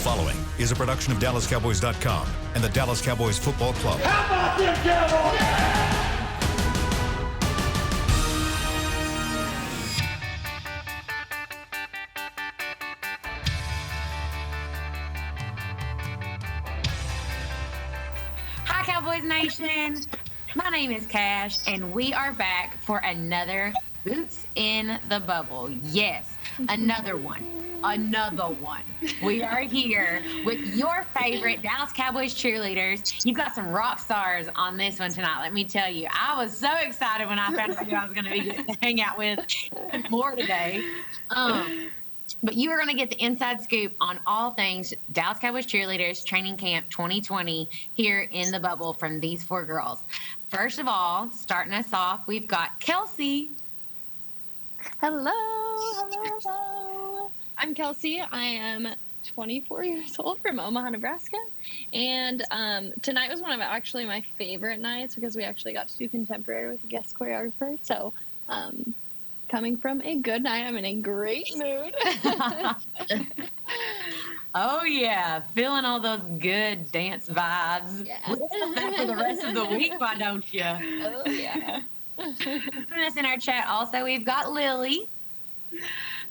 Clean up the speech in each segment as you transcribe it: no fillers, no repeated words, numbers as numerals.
following is a production of DallasCowboys.com and the Dallas Cowboys Football Club. How about them Cowboys? Hi, Cowboys Nation. My name is Kash, and we are back for another Boots in the Bubble. Yes, another one. We are here with your favorite Dallas Cowboys cheerleaders. You've got some rock stars on this one tonight. Let me tell you, I was so excited when I found out who I was going to be getting to hang out with more today. But you are going to get the inside scoop on all things Dallas Cowboys cheerleaders training camp 2020 here in the bubble from these four girls. First of all, starting us off, we've got Kelcey. Hello. I'm Kelcey. I am 24 years old from Omaha, Nebraska. And tonight was one of actually my favorite nights because we actually got to do contemporary with a guest choreographer. So coming from a good night, I'm in a great mood. Oh, yeah. Feeling all those good dance vibes. Yeah. For the rest of the week, why don't you? Oh, yeah. Joining us in our chat also, we've got Lily.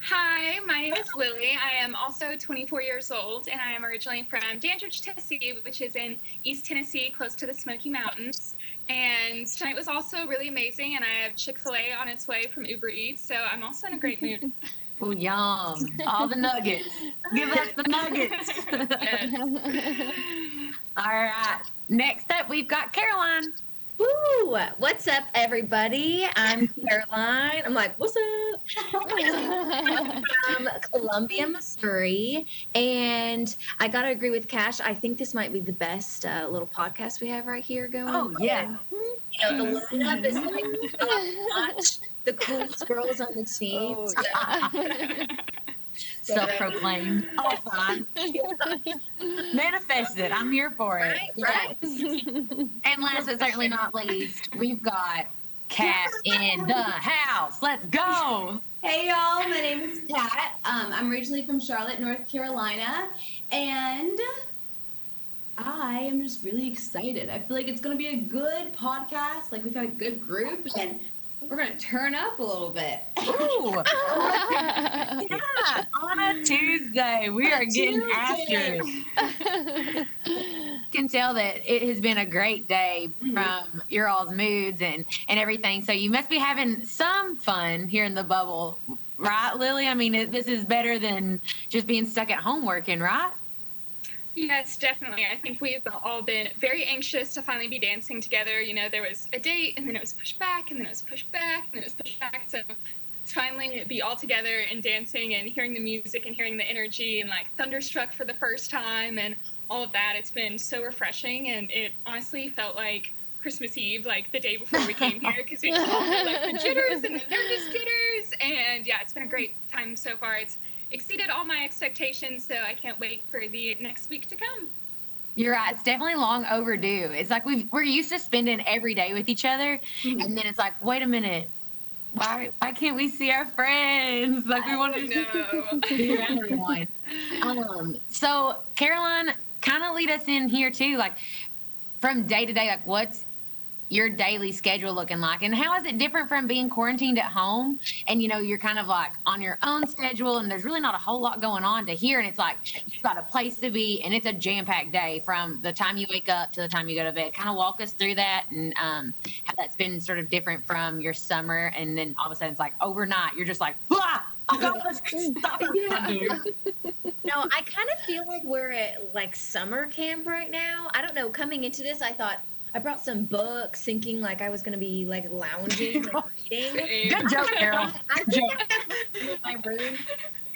Hi, my name is Lily. I am also 24 years old, and I am originally from Dandridge, Tennessee, which is in East Tennessee, close to the Smoky Mountains. And tonight was also really amazing, and I have Chick-fil-A on its way from Uber Eats, so I'm also in a great mood. Oh, yum. All the nuggets. Give us the nuggets. All right. Next up, we've got Caroline. Woo! What's up, everybody? I'm Caroline. I'm like, what's up? From Columbia, Missouri. And I got to agree with Kash. I think this might be the best little podcast we have right here going. Oh, yeah. You know, the lineup is like top-notch. The coolest girls on the team. Oh, yeah. Self-proclaimed. All fine. Manifest it. I'm here for it. Right. And last but certainly not least, we've got Kat in the house. Let's go. Hey y'all, my name is Kat. I'm originally from Charlotte, North Carolina, and I am just really excited. I feel like it's going to be a good podcast. Like, we've got a good group, and we're going to turn up a little bit. Ooh. Yeah, on a Tuesday. We are getting after it. You can tell that it has been a great day from your all's moods and everything. So you must be having some fun here in the bubble, right, Lily? I mean, this is better than just being stuck at home working, right? Yes, definitely. I think we've all been very anxious to finally be dancing together. You know, there was a date, and then it was pushed back, and then it was pushed back, and then it was pushed back. So to finally be all together and dancing and hearing the music and hearing the energy and, like, Thunderstruck for the first time and all of that, it's been so refreshing. And it honestly felt like Christmas Eve, like the day before we came here, because we just all had, like, the jitters and the nervous jitters. And, yeah, it's been a great time so far. It's exceeded all my expectations, so I can't wait for the next week to come. You're right. It's definitely long overdue. It's like we're used to spending every day with each other, and then it's like, wait a minute, why can't we see our friends? Like, we want to be around everyone. So Caroline, kind of lead us in here too, like from day to day, like what's your daily schedule looking like, and how is it different from being quarantined at home? And, you know, you're kind of like on your own schedule, and there's really not a whole lot going on to here. And it's like, you've got a place to be, and it's a jam-packed day from the time you wake up to the time you go to bed. Kind of walk us through that and how that's been sort of different from your summer. And then all of a sudden it's like overnight, you're just like, ah, let's stop. No, I kind of feel like we're at like summer camp right now. I don't know. Coming into this, I thought, I brought some books thinking like I was going to be like lounging and reading. Good joke, Carol. I think I have in my room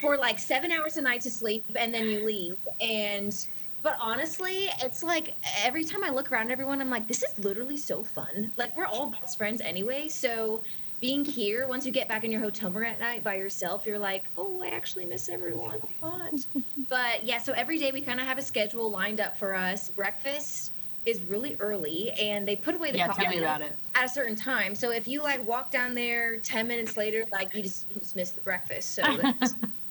for like 7 hours a night to sleep, and then you leave. But honestly, it's like every time I look around at everyone, I'm like, this is literally so fun. Like, we're all best friends anyway. So being here, once you get back in your hotel room at night by yourself, you're like, oh, I actually miss everyone a lot. But yeah, so every day we kind of have a schedule lined up for us. Breakfast is really early, and they put away the coffee tell me about it. at a certain time. So if you like walk down there 10 minutes later, like you just missed the breakfast. So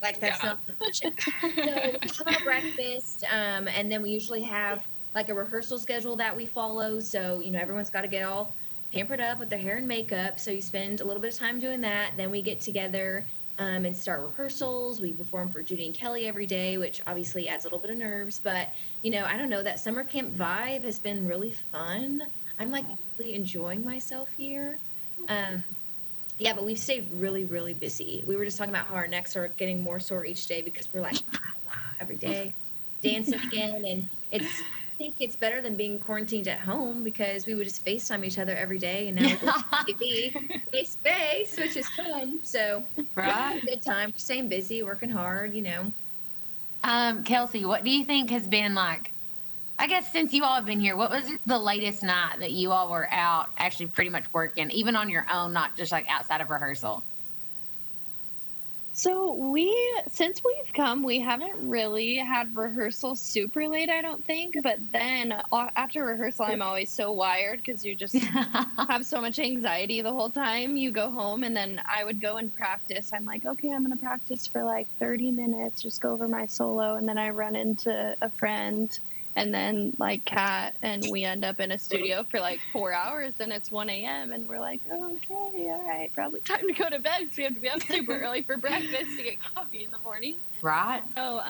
Like that's not sufficient. So we have our breakfast, and then we usually have like a rehearsal schedule that we follow. So everyone's got to get all pampered up with their hair and makeup. So you spend a little bit of time doing that. Then we get together and start rehearsals. We perform for Judy and Kelly every day, which obviously adds a little bit of nerves. But I don't know, that summer camp vibe has been really fun. I'm like really enjoying myself here. Yeah, but we've stayed really, really busy. We were just talking about how our necks are getting more sore each day because we're like every day dancing again. And I think it's better than being quarantined at home because we would just FaceTime each other every day. And now we're TV face to face, which is fun. So, Right. Good time. We're staying busy, working hard, Kelcey, what do you think has been like, I guess since you all have been here, what was the latest night that you all were out actually pretty much working, even on your own, not just like outside of rehearsal? So since we've come, we haven't really had rehearsal super late, I don't think. But then after rehearsal, I'm always so wired because you just have so much anxiety the whole time. You go home and then I would go and practice. I'm like, okay, I'm going to practice for like 30 minutes, just go over my solo. And then I run into a friend and then like Kat, and we end up in a studio for like 4 hours and it's 1 a.m. and we're like, okay, all right, probably time to go to bed because we have to be up super early for breakfast to get coffee in the morning. Right. So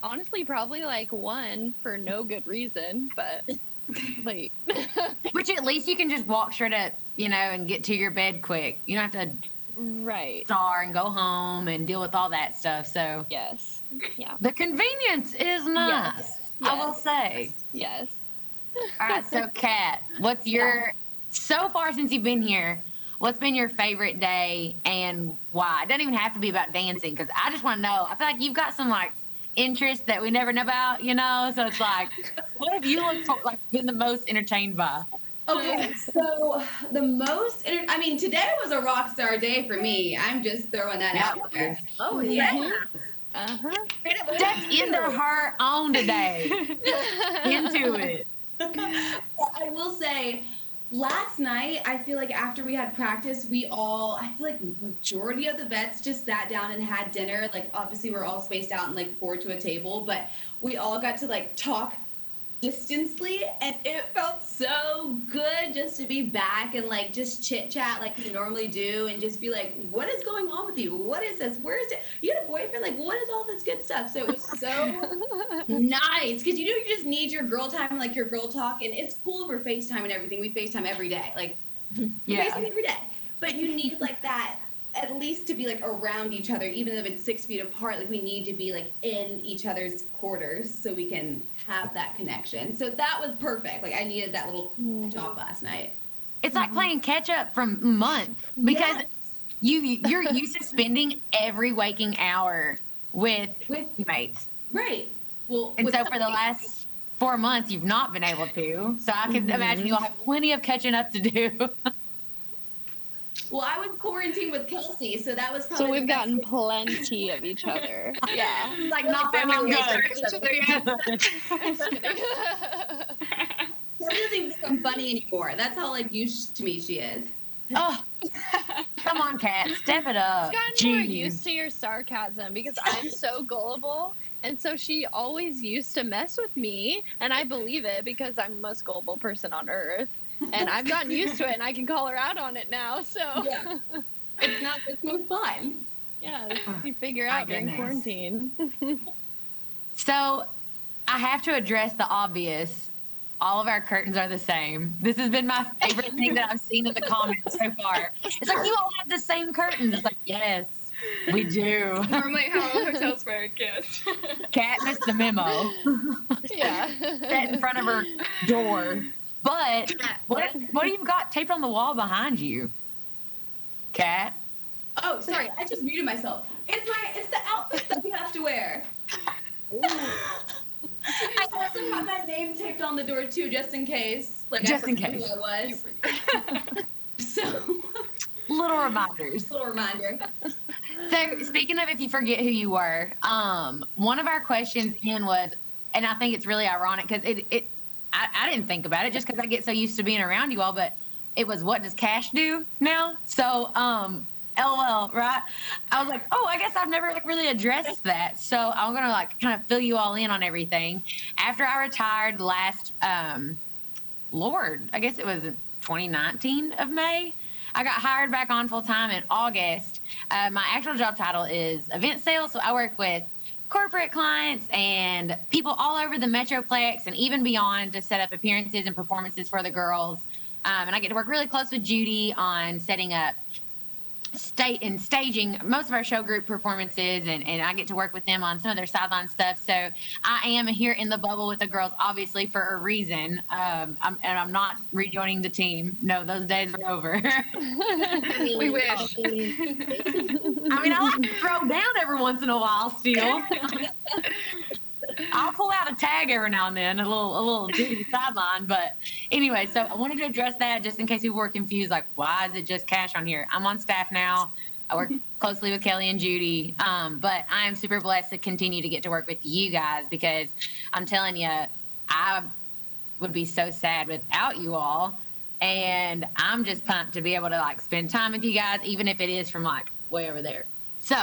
honestly, probably like 1 for no good reason, but late. Which at least you can just walk straight up, and get to your bed quick. You don't have to Right. star and go home and deal with all that stuff. So Yes. Yeah. the convenience is nice. I will say. Yes. All right, so Kat, what's so far since you've been here, what's been your favorite day and why? It doesn't even have to be about dancing because I just want to know. I feel like you've got some like interests that we never know about, so it's like, what have you been the most entertained by? Okay, so the most, today was a rock star day for me. I'm just throwing that out there. Oh, yeah. Uh-huh. Stepped into her own today. Into it. I will say, last night, I feel like after we had practice, I feel like majority of the vets just sat down and had dinner. Like, obviously, we're all spaced out and like 4 to a table, but we all got to like talk distantly, and it felt so good just to be back and like just chit chat like we normally do and just be like, what is going on with you? What is this? Where is it? You had a boyfriend? Like, what is all this good stuff? So it was so nice because you just need your girl time, like your girl talk, and it's cool over FaceTime and everything. We FaceTime every day, like FaceTime every day, but you need like that at least to be like around each other, even if it's 6 feet apart. Like we need to be like in each other's quarters so we can have that connection. So that was perfect. Like I needed that little talk last night. It's like playing catch up from months because you're used to spending every waking hour with teammates. Right. Well, and so for the last 4 months, you've not been able to. So I can imagine you'll have plenty of catching up to do. Well, I was quarantined with Kelcey, so that was probably. So we've gotten plenty of each other. Yeah. Like not that I'm good. Just kidding. Kelcey doesn't even think I'm funny anymore. That's how like used to me she is. Oh, come on, Kat, step it up. I've gotten more used to your sarcasm because I'm so gullible. And so she always used to mess with me, and I believe it because I'm the most gullible person on earth. And I've gotten used to it, and I can call her out on it now. So yeah. It's no fun. Yeah, you figure out during quarantine. So I have to address the obvious. All of our curtains are the same. This has been my favorite thing that I've seen in the comments so far. It's like, you all have the same curtains. It's like, yes, we do. Normally how hotels work, yes. Kat missed the memo. Yeah. Sat in front of her door. But what do you got taped on the wall behind you, Kat? Oh, sorry, I just muted myself. It's the outfit that we have to wear. I also have my name taped on the door too, just in case. Like Just I in forgot case. who I was. So Little reminders. little reminder. So speaking of if you forget who you were, one of our questions in was, and I think it's really ironic because I didn't think about it just because I get so used to being around you all, but it was, what does Kash do now? So LOL, right? I was like, oh, I guess I've never like really addressed that. So I'm gonna like kind of fill you all in on everything. After I retired last, Lord, I guess it was 2019 of May. I got hired back on full time in August. My actual job title is event sales, so I work with corporate clients and people all over the Metroplex and even beyond to set up appearances and performances for the girls. And I get to work really close with Judy on setting up staging most of our show group performances, and I get to work with them on some of their sideline stuff. So I am here in the bubble with the girls, obviously for a reason. I'm not rejoining the team. No, those days are over. We wish. I mean, I like to throw down every once in a while still. I'll pull out a tag every now and then, a little Judy sideline. But anyway, so I wanted to address that just in case people were confused, like, why is it just Kash on here? I'm on staff now. I work closely with Kelly and Judy. But I am super blessed to continue to get to work with you guys, because I'm telling you, I would be so sad without you all. And I'm just pumped to be able to like spend time with you guys, even if it is from like way over there. So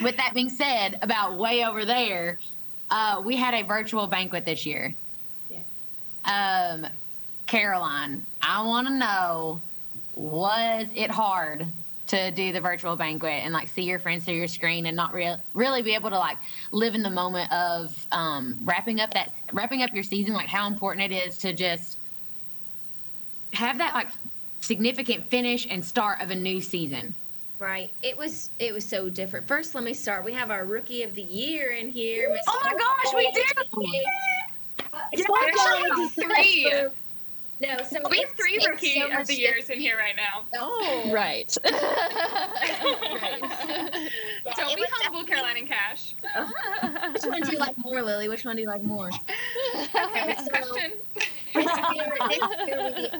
with that being said, about way over there, we had a virtual banquet this year. Yeah. Caroline, I want to know, was it hard to do the virtual banquet and like see your friends through your screen and not really be able to like live in the moment of wrapping up your season? Like how important it is to just have that like significant finish and start of a new season. Right. It was so different. First, let me start. We have our Rookie of the Year in here. Miss Oh my gosh, we do! Three. No, so We have three it's Rookie so of much the Years in here right now. Oh, Right. Don't be humble, Caroline and Kash. Which one do you like more, Lily? Which one do you like more? Okay, Next question. this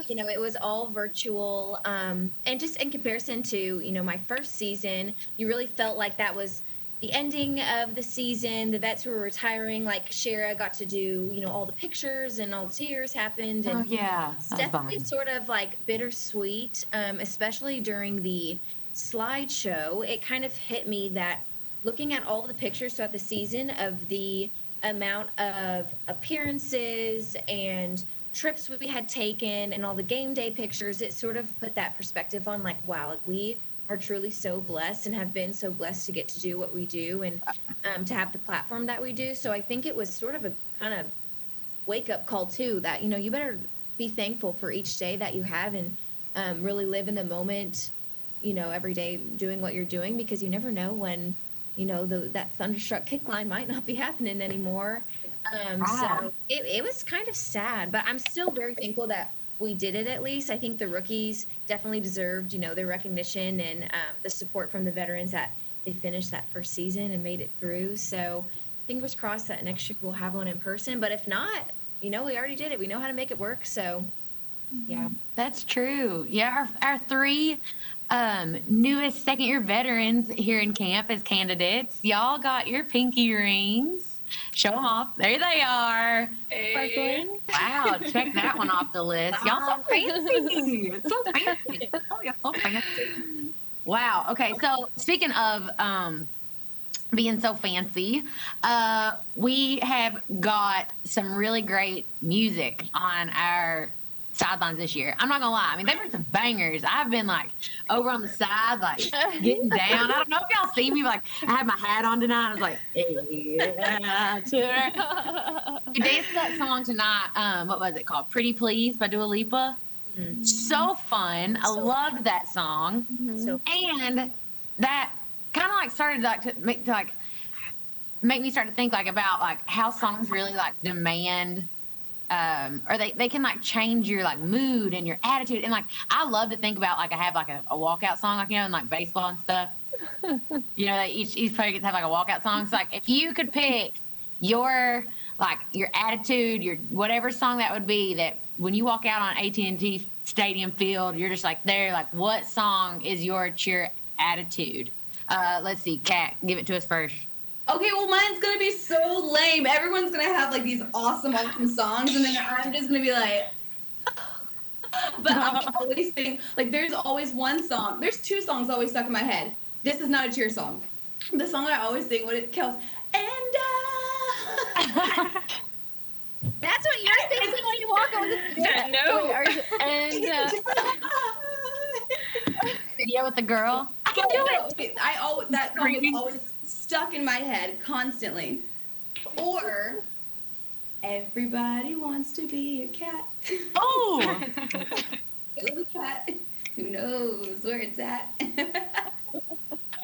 year, it was all virtual. And just in comparison to, my first season, you really felt like that was the ending of the season. The vets were retiring. Like KaShara got to do, all the pictures and all the tears happened. And Oh yeah, it's definitely sort of like bittersweet, especially during the slideshow. It kind of hit me that looking at all the pictures throughout the season of the amount of appearances and trips we had taken and all the game day pictures, it sort of put that perspective on like, wow, like we are truly so blessed and have been so blessed to get to do what we do and to have the platform that we do. So I think it was sort of a kind of wake up call too, that, you better be thankful for each day that you have and really live in the moment, every day doing what you're doing, because you never know when, that thunderstruck kick line might not be happening anymore. So it was kind of sad, but I'm still very thankful that we did it at least. I think the rookies definitely deserved, their recognition and the support from the veterans that they finished that first season and made it through. So fingers crossed that next year we'll have one in person. But if not, we already did it. We know how to make it work. So, yeah. That's true. Yeah, our three newest second-year veterans here in camp as candidates, y'all got your pinky rings. Show them off. There they are. Hey. Wow, check that one off the list. Y'all so fancy. It's so fancy. Oh, you're so fancy. Wow. Okay, so speaking of being so fancy, we have got some really great music on our sidelines this year. I'm not gonna lie. I mean, they've been some bangers. I've been like over on the side, like getting down. I don't know if y'all see me, like I had my hat on tonight. I was like, yeah. We danced to that song tonight. What was it called? Pretty Please by Dua Lipa. Mm-hmm. So fun. I loved that song. Mm-hmm. So and that kind of like started like to make me start to think like about like how songs really like demand or they can like change your like mood and your attitude. And like I love to think about like I have like a walkout song, like in like baseball and stuff. Each player gets to have like a walkout song. So like if you could pick your attitude, your whatever song that would be, that when you walk out on AT&T Stadium field, you're just like there, like what song is your cheer attitude? Let's see, Kat, give it to us first. Okay, well, mine's gonna be so lame. Everyone's gonna have like these awesome songs, and then I'm just gonna be like, But I always sing, like, there's always one song. There's two songs always stuck in my head. This is not a cheer song. The song I always sing when it kills. And That's what you're thinking when you walk on the No. And Video with the girl. I can do it. That song is always stuck in my head constantly. Or everybody wants to be a cat. Oh, Little cat. Who knows where it's at?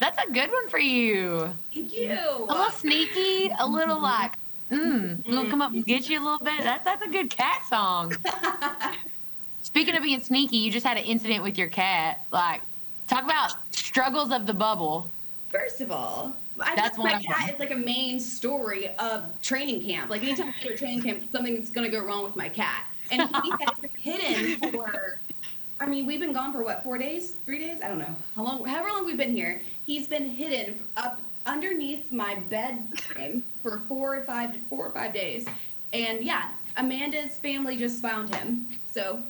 that's a good one for you. Thank you. A little sneaky, a little like, we'll come up and get you a little bit. That's a good cat song. Speaking of being sneaky, you just had an incident with your cat. Like, talk about struggles of the bubble. First of all, That's one my of them. cat is like a main story of training camp. Like anytime I go to training camp, something's gonna go wrong with my cat. And he has been hidden for, I mean, we've been gone for what, 4 days? 3 days? I don't know. However long we've been here, he's been hidden up underneath my bed frame for 4 or 5 days. And yeah, Amanda's family just found him. So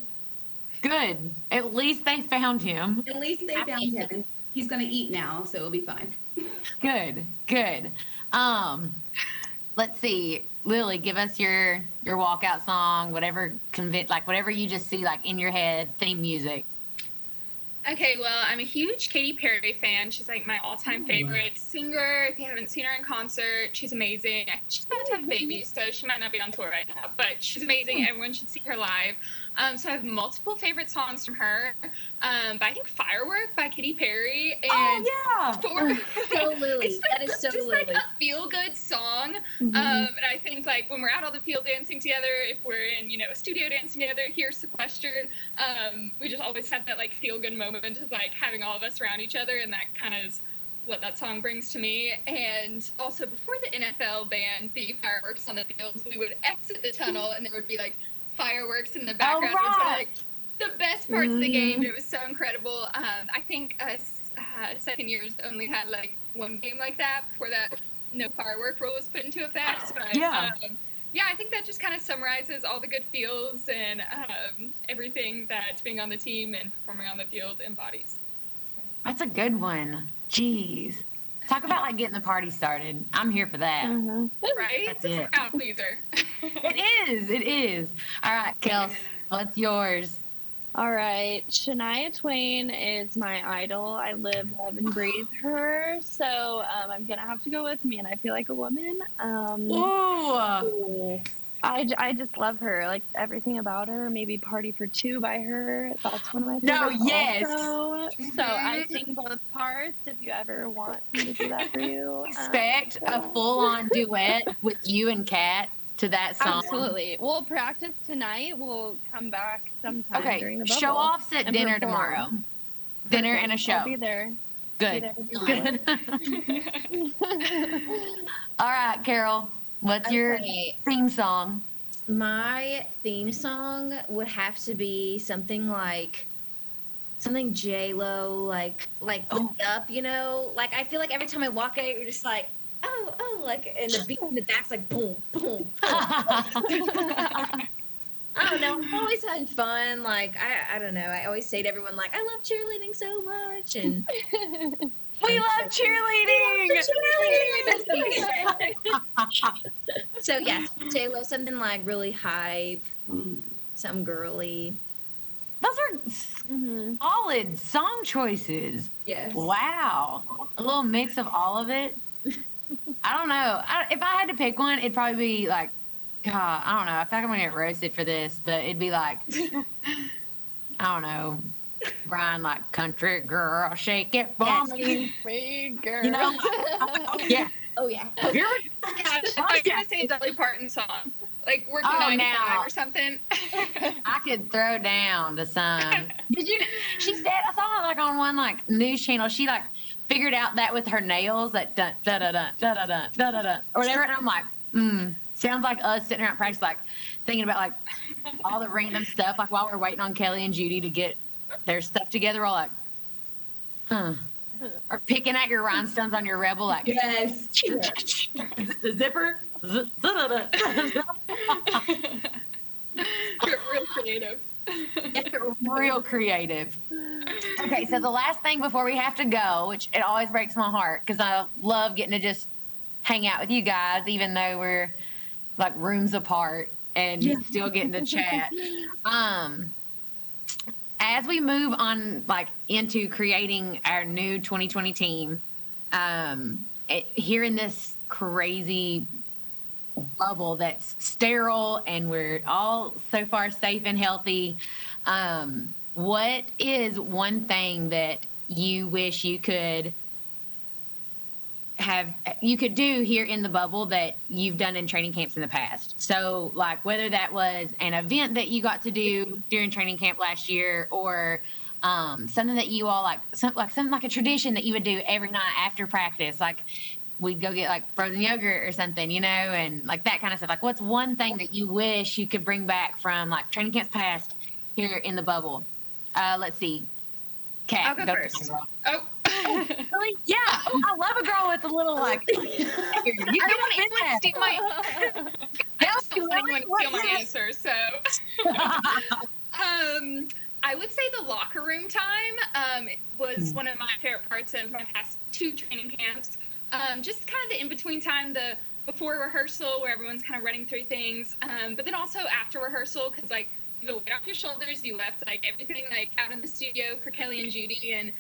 Good. At least they found him. at least they found him. And he's gonna eat now, so it'll be fine. Good. Let's see. Lily, give us your walkout song, whatever whatever you just see like in your head, theme music. Okay, well, I'm a huge Katy Perry fan. She's like my all-time favorite singer. If you haven't seen her in concert, she's amazing. She's about to have a baby, so she might not be on tour right now, but she's amazing. Everyone should see her live. So I have multiple favorite songs from her. But I think Firework by Katy Perry. And So Lily. That is so just Lily. like a feel-good song. And I think like when we're out on the field dancing together, if we're in, a studio dancing together, here sequestered, we just always have that like feel-good moment of like having all of us around each other, and that kind of is what that song brings to me. And also before the NFL banned the fireworks on the fields, we would exit the tunnel and there would be like fireworks in the background. Oh, It was right. like the best parts of the game. It was so incredible. I think us second years only had like one game like that before that no firework rule was put into effect. But Yeah. I think that just kind of summarizes all the good feels and everything that being on the team and performing on the field embodies. That's a good one. Jeez. Talk about like getting the party started. I'm here for that. Right? That's It's it. a crowd pleaser. It is. All right, Kels, what's yours? All right, Shania Twain is my idol. I live, love, and breathe her. So I'm gonna have to go with "Me and I Feel Like a Woman." Ooh. I just love her, like everything about her. Maybe "Party for Two" by her. That's one of my No, favorites. yes. Also. So I sing both parts. If you ever want me to do that for you, Expect a full-on duet with you and Kat to that song. absolutely. We'll practice tonight. We'll come back sometime during Okay, the bubble. show offs at and dinner perform. tomorrow. Dinner and a show. I'll be there. Good. Be Good. All right, Carol, what's your Okay. theme song? My theme song would have to be something J-Lo, like up, Like I feel like every time I walk out, you're just like, oh, like, and the beat in the back's like boom, boom, boom. I don't know. I'm always having fun. Like I don't know. I always say to everyone like, I love cheerleading so much, and We love cheerleading. so yes, J-Lo, something like really hype, something girly. Those are solid song choices. Yes. Wow. A little mix of all of it. I don't know. If I had to pick one, it'd probably be like, God, I don't know. I feel like I'm going to get roasted for this, but it'd be like, I don't know. Brian, like, country girl, shake it for me. Big girl. You know? Yeah. Oh yeah. Gosh, I was going to say a Dolly Parton song. Like Working Oh, 95 now. or something. I could throw down the sun. Did you? She said, I saw it like on one like news channel. She like figured out that with her nails, that dun da da da da da da da da da or whatever. And I'm like, sounds like us sitting around practice, like thinking about like all the random stuff, like while we're waiting on Kelly and Judy to get their stuff together. We're all like, or picking at your rhinestones on your Rebel, like, Yes. the zipper. Real creative. Real creative. Okay, so the last thing before we have to go, which it always breaks my heart because I love getting to just hang out with you guys, even though we're like rooms apart and still getting to chat. As we move on, like into creating our new 2020 team, here in this crazy bubble that's sterile and we're all so far safe and healthy, what is one thing that you wish you could do here in the bubble that you've done in training camps in the past? So like whether that was an event that you got to do during training camp last year, or something that you all something like a tradition that you would do every night after practice, like we'd go get like frozen yogurt or something, and like that kind of stuff. Like what's one thing that you wish you could bring back from like training camps past here in the bubble? Let's see. Kat, I'll go first. Oh. Really? Yeah. I love a girl with a little like. You I don't want anyone to steal my. I don't want anyone to steal my answer. So, I would say the locker room time was one of my favorite parts of my past 2 training camps. Just kind of the in between time, the before rehearsal where everyone's kind of running through things, but then also after rehearsal because like you go weight off your shoulders, you left like everything like out in the studio for Kelly and Judy, and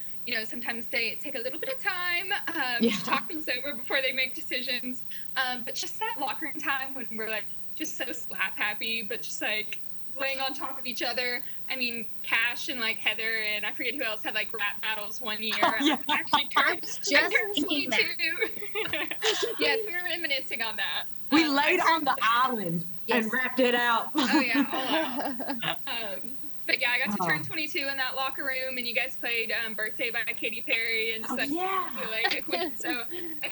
sometimes they take a little bit of time to talk things over before they make decisions. But just that locker room time when we're like just so slap happy, but just like laying on top of each other. I mean, Kash and like Heather and I forget who else had like rap battles one year. Actually, turned 22. Yes, we were reminiscing on that. We laid on the island and wrapped it out. Oh yeah, all out. But yeah, I got to turn 22 in that locker room, and you guys played "Birthday" by Katy Perry, and just so I feel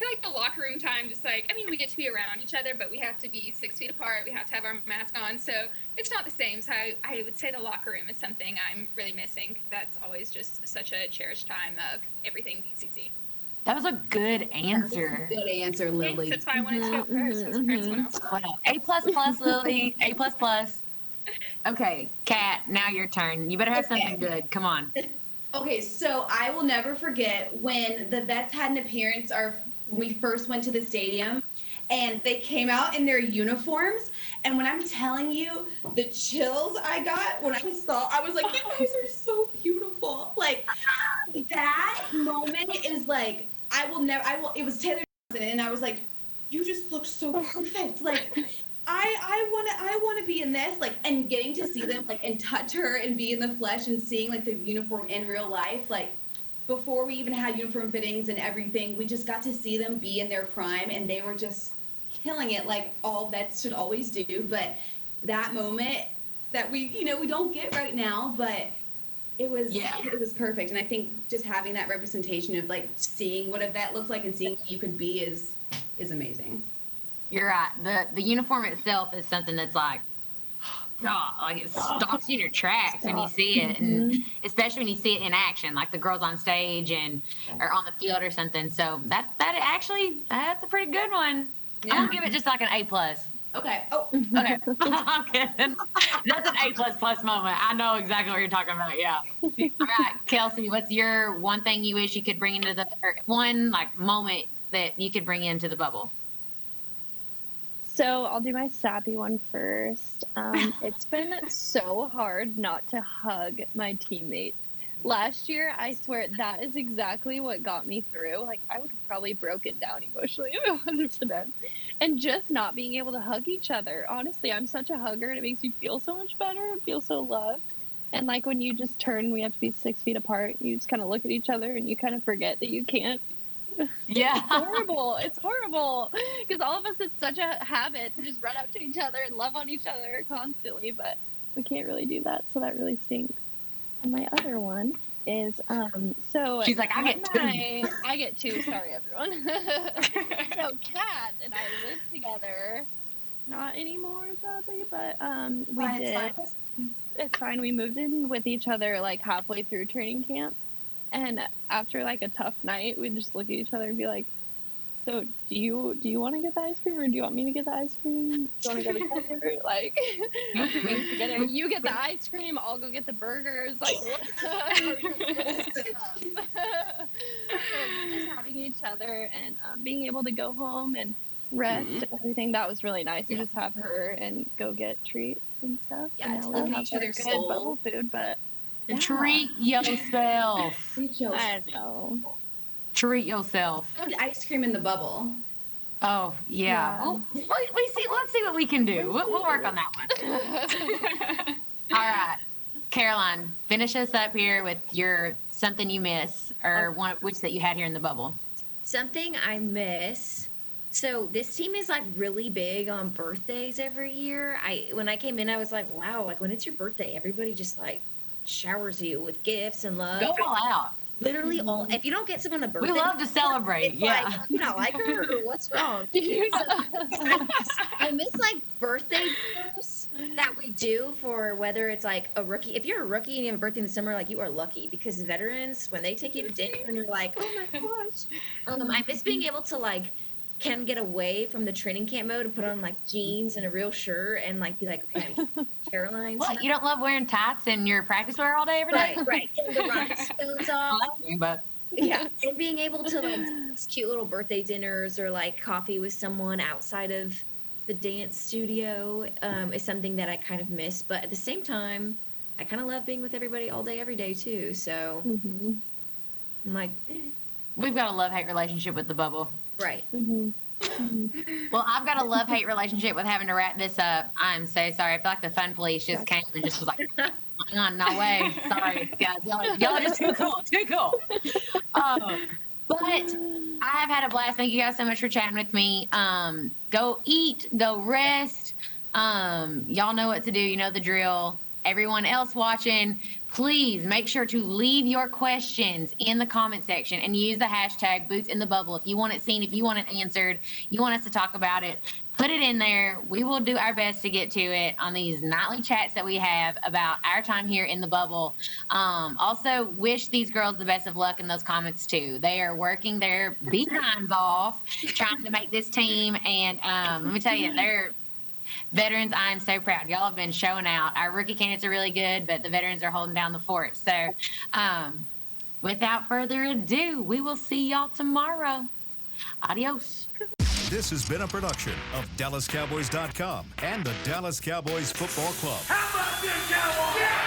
like the locker room time, just like we get to be around each other, but we have to be 6 feet apart. We have to have our mask on, so it's not the same. So I would say the locker room is something I'm really missing because that's always just such a cherished time of everything PCC. That was a good answer. Good answer, Lily. That's why I wanted to go first. A++, Lily. A++. Okay, Kat, now your turn. You better have something good. Come on. Okay, so I will never forget when the vets had an appearance when we first went to the stadium, and they came out in their uniforms. And when I'm telling you the chills I got when I was like, you guys are so beautiful. Like, that moment is like, it was Taylor Johnson, and I was like, you just look so perfect. Like, I want to be in this, like, and getting to see them, like, and touch her and be in the flesh and seeing, like, the uniform in real life. Like, before we even had uniform fittings and everything, we just got to see them be in their prime, and they were just killing it like all vets should always do. But that moment that we don't get right now, but it was perfect. And I think just having that representation of, like, seeing what a vet looks like and seeing what you could be is amazing. You're right. The uniform itself is something that's like, God, like it stops you in your tracks when you see it, and especially when you see it in action, like the girls on stage or on the field or something. So that's a pretty good one. Yeah. I'm gonna give it just like an A+. Okay. Oh. Okay. I'm kidding. That's an A++ moment. I know exactly what you're talking about. Yeah. All right, Kelcey, what's your one thing you wish you could bring into one like moment that you could bring into the bubble? So I'll do my sappy one first. It's been so hard not to hug my teammates. Last year, I swear, that is exactly what got me through. Like, I would have probably broken down emotionally if it wasn't for them. And just not being able to hug each other. Honestly, I'm such a hugger, and it makes you feel so much better and feel so loved. And, like, when you just turn, we have to be 6 feet apart, you just kind of look at each other, and you kind of forget that you can't. Yeah. It's horrible because all of us, it's such a habit to just run up to each other and love on each other constantly, but we can't really do that, so that really stinks. And my other one is so she's like, I get two. Sorry, everyone. So Kat and I lived together, not anymore sadly, but we did. It's fine. We moved in with each other like halfway through training camp. And after, like, a tough night, we'd just look at each other and be like, So do you want to get the ice cream, or do you want me to get the ice cream? Do you want to go together? Like, together. You get the ice cream, I'll go get the burgers. Like, just having each other and being able to go home and rest and everything, that was really nice. And just have her and go get treats and stuff. Yeah, and it's now love we have each other's good soul. bubble food, but yeah. Treat yourself. I know. Treat yourself. Ice cream in the bubble. Oh yeah. Yeah. Well, let's see what we can do. We'll work on that one. All right, Caroline, finish us up here with your something you miss, or one which that you had here in the bubble. Something I miss. So this team is like really big on birthdays every year. When I came in, I was like, wow, like when it's your birthday, everybody just like showers you with gifts and love. Go all out. Literally all. If you don't get someone a birthday, We love to celebrate. it's Yeah. like, you not like her, or what's wrong? I miss like birthday dinners that we do for whether it's like a rookie. If you're a rookie and you have a birthday in the summer, like you are lucky, because veterans, when they take you to dinner and you're like, oh my gosh, I miss being able to like can get away from the training camp mode and put on like jeans and a real shirt and like be like, okay, I'm Caroline. What, you don't love wearing tights and your practice wear all day every day? Right. And the rhinestones off. But Yeah, and being able to like do these cute little birthday dinners or like coffee with someone outside of the dance studio is something that I kind of miss. But at the same time, I kind of love being with everybody all day, every day too. So I'm like, we've got a love-hate relationship with the bubble. right. Well, I've got a love-hate relationship with having to wrap this up. I'm so sorry. I feel like the fun police just came and just was like, no way. Sorry, guys. Y'all are just too cool. But I have had a blast. Thank you guys so much for chatting with me. Go eat. Go rest. Y'all know what to do. You know the drill. Everyone else watching, please make sure to leave your questions in the comment section and use the hashtag Boots in the Bubble. If you want it seen, if you want it answered, you want us to talk about it, put it in there. We will do our best to get to it on these nightly chats that we have about our time here in the bubble. Also, wish these girls the best of luck in those comments too. They are working their behinds off trying to make this team, and let me tell you, they're veterans. I am so proud. Y'all have been showing out. Our rookie candidates are really good, but the veterans are holding down the fort. So without further ado, we will see y'all tomorrow. Adios. This has been a production of DallasCowboys.com and the Dallas Cowboys Football Club. How about this, Cowboys?